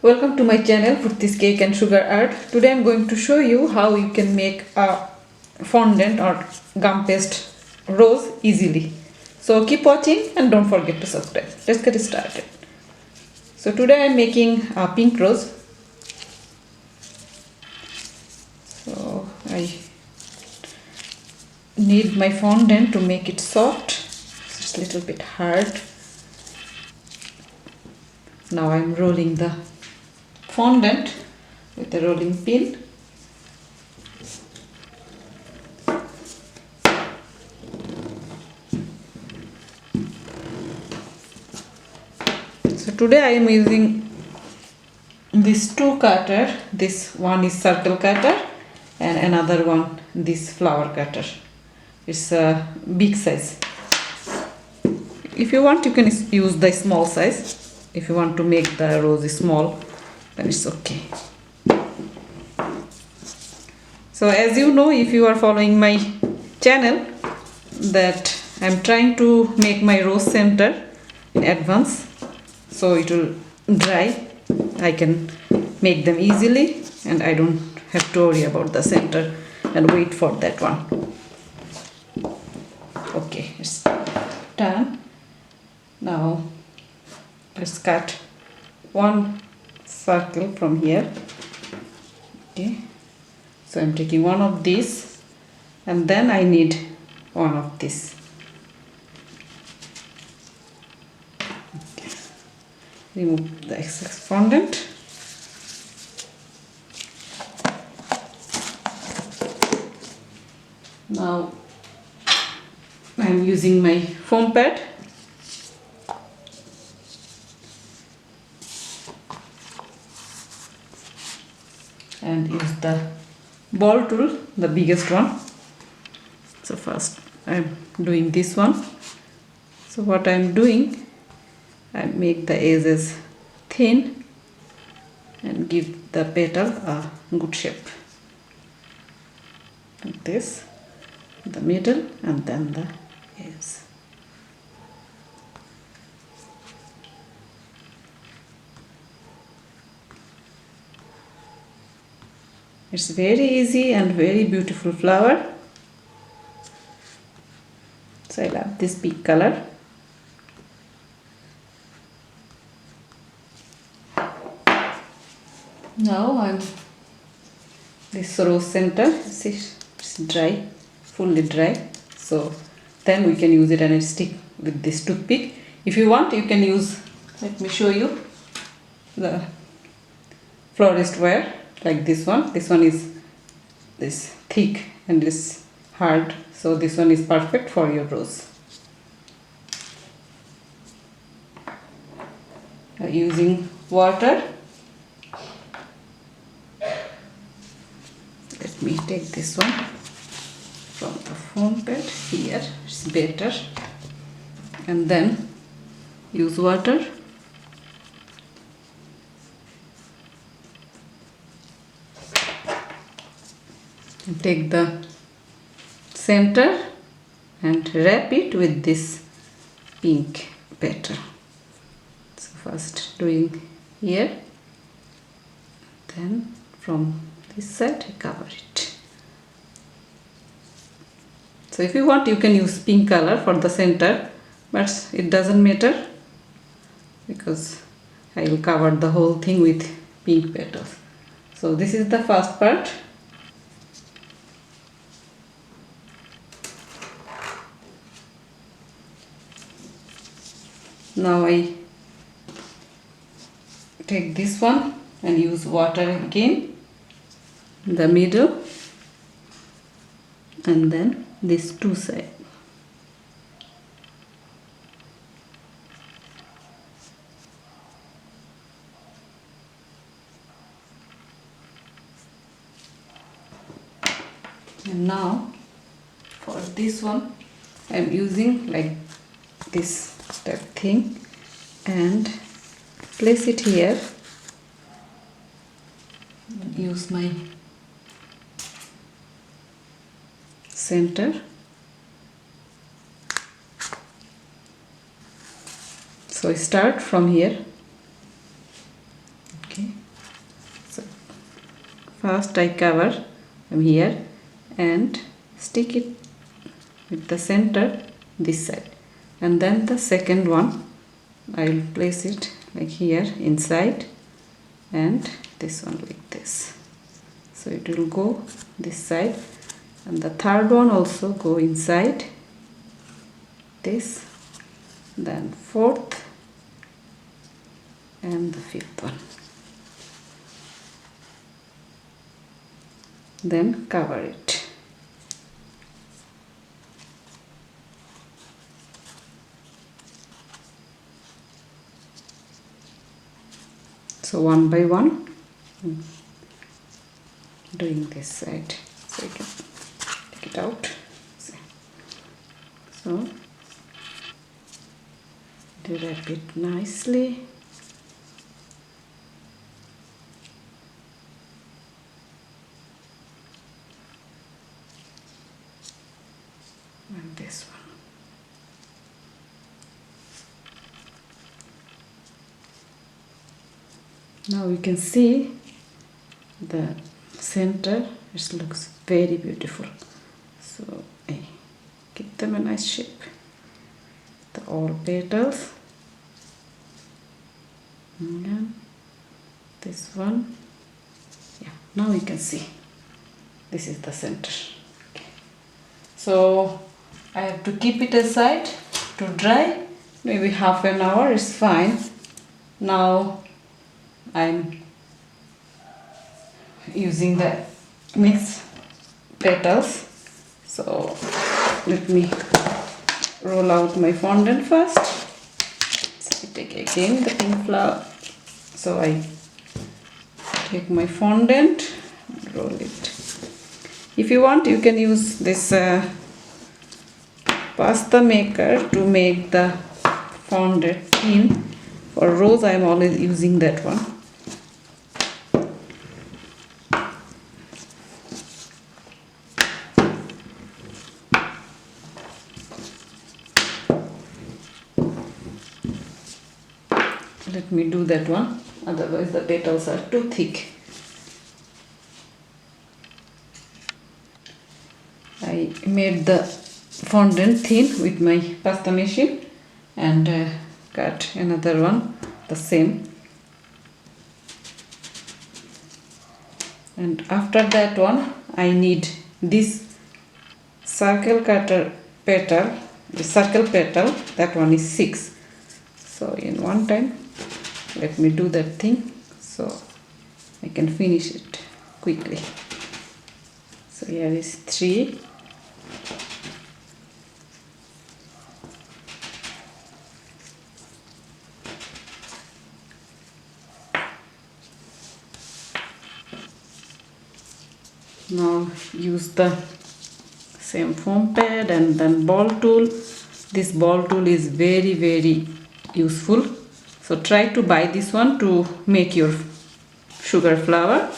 Welcome to my channel Furty's Cake and Sugar Art. Today I'm going to show you how you can make a fondant or gum paste rose easily. So keep watching and don't forget to subscribe. Let's get started. So today I'm making a pink rose. So I need my fondant to make it soft. It's a little bit hard. Now I'm rolling the fondant with a rolling pin. So today I am using these two cutter. This one is circle cutter and another one this flower cutter. It's a big size. If you want you can use the small size. If you want to make the rose small, then it's okay. So as you know, if you are following my channel, that I'm trying to make my rose center in advance, so it will dry. I can make them easily and I don't have to worry about the center and wait for that one. Okay, it's done. Now let's cut one circle from here. Okay, so I'm taking one of these and then I need one of this. Okay. Remove the excess fondant. Now I'm using my foam pad. And use the ball tool, the biggest one. So first I'm doing this one. So what I'm doing, I make the edges thin and give the petal a good shape. Like this, the middle and then the edge. It's very easy and very beautiful flower. So I love this pink color. Now I'm this rose center. See, it's dry, fully dry. So then we can use it and stick with this toothpick. If you want, you can use. Let me show you the florist wire. Like this one is this thick and this hard, so this one is perfect for your rose. Using water, let me take this one from the foam pad here, it's better, and then use water. Take the center and wrap it with this pink petal. So first doing here, then from this side I cover it. So if you want you can use pink color for the center, but it doesn't matter because I will cover the whole thing with pink petals. So this is the first part. Now I take this one and use water again in the middle and then these two sides. And now for this one I am using like this type thing and place it here. Use my center. So I start from here. Okay. first I cover from here and stick it with the center this side, and then the second one I will place it like here inside, and this one like this. So it will go this side, and the third one also go inside this, then fourth and the fifth one. Then cover it. So one by one doing this side, so you can take it out. So do wrap it nicely. And this one. Now you can see the center, it looks very beautiful. So I give them a nice shape. The all petals. And this one. Yeah, now you can see this is the center. Okay. So I have to keep it aside to dry. Maybe half an hour is fine. Now I'm using the mixed petals. So let me roll out my fondant first. So I take again the pink flower. So I take my fondant, roll it. If you want, you can use this pasta maker to make the fondant thin. For rose, I am always using that one. Let me do that one, otherwise the petals are too thick. I made the fondant thin with my pasta machine and cut another one the same. And after that one, I need this circle cutter petal, the circle petal, that one is 6. So in one time, let me do that thing so I can finish it quickly. So here is 3. Now use the same foam pad and then ball tool. This ball tool is very useful. So try to buy this one to make your sugar flower.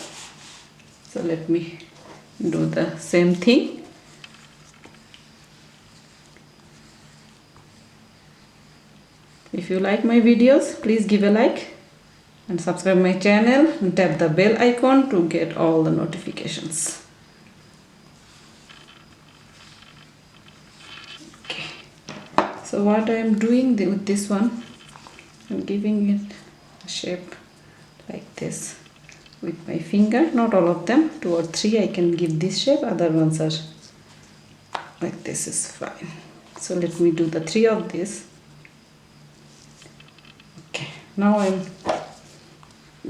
So let me do the same thing. If you like my videos, please give a like and subscribe my channel and tap the bell icon to get all the notifications. Okay. So what I am doing with this one, I'm giving it a shape like this with my finger. Not all of them, 2 or 3 I can give this shape, other ones are like this is fine. So let me do the 3 of this. Okay, now I'm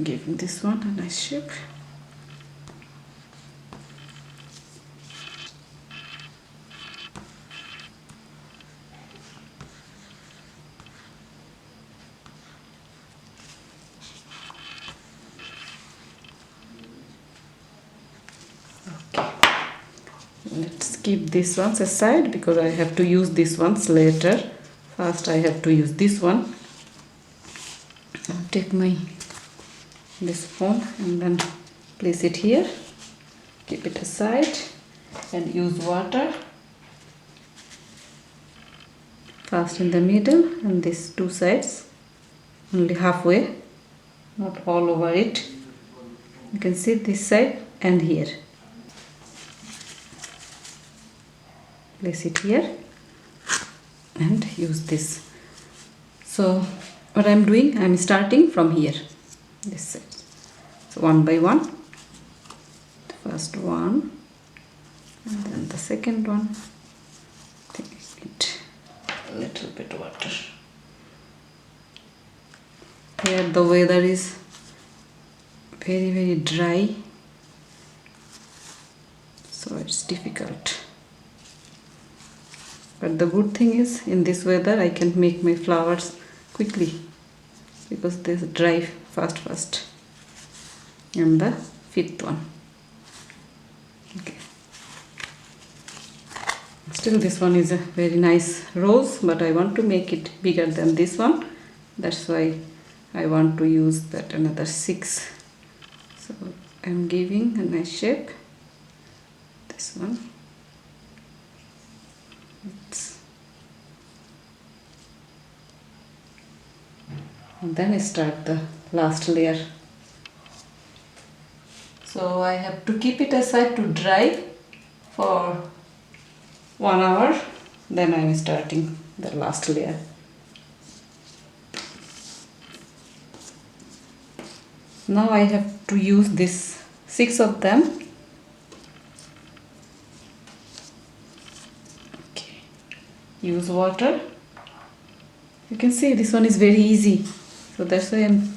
giving this one a nice shape. Let's keep these ones aside because I have to use these ones later. First I have to use this one. I'll take my this foam and then place it here. Keep it aside and use water. First in the middle and these 2 sides. Only halfway, not all over it. You can see this side and here. Place it here and use this. So what I'm doing, I'm starting from here, this side. So one by one, the first one and then the second one. I think I need a little bit water. Here the weather is very dry, so it's difficult. But the good thing is, in this weather I can make my flowers quickly because they dry fast. And the fifth one. Okay. Still this one is a very nice rose, but I want to make it bigger than this one. That's why I want to use that another 6. So I'm giving a nice shape. This one. And then I start the last layer. So I have to keep it aside to dry for 1 hour. Then I am starting the last layer. Now I have to use this 6 of them. Okay. Use water. You can see this one is very easy. So that's why I'm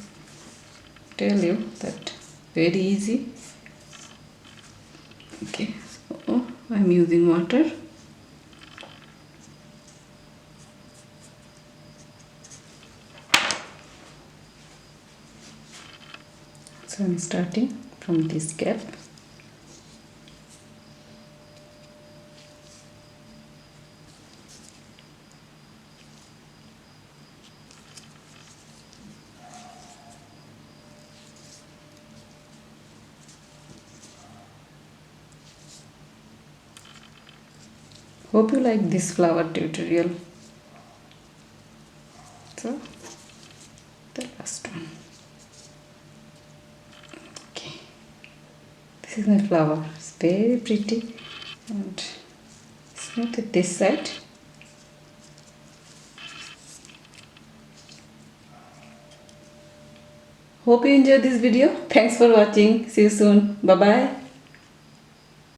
tell you that very easy. Okay, so I'm using water. So I'm starting from this gap. Hope you like this flower tutorial. So the last one. Okay, this is my flower. It's very pretty and smooth at this side. Hope you enjoyed this video. Thanks for watching. See you soon. Bye bye.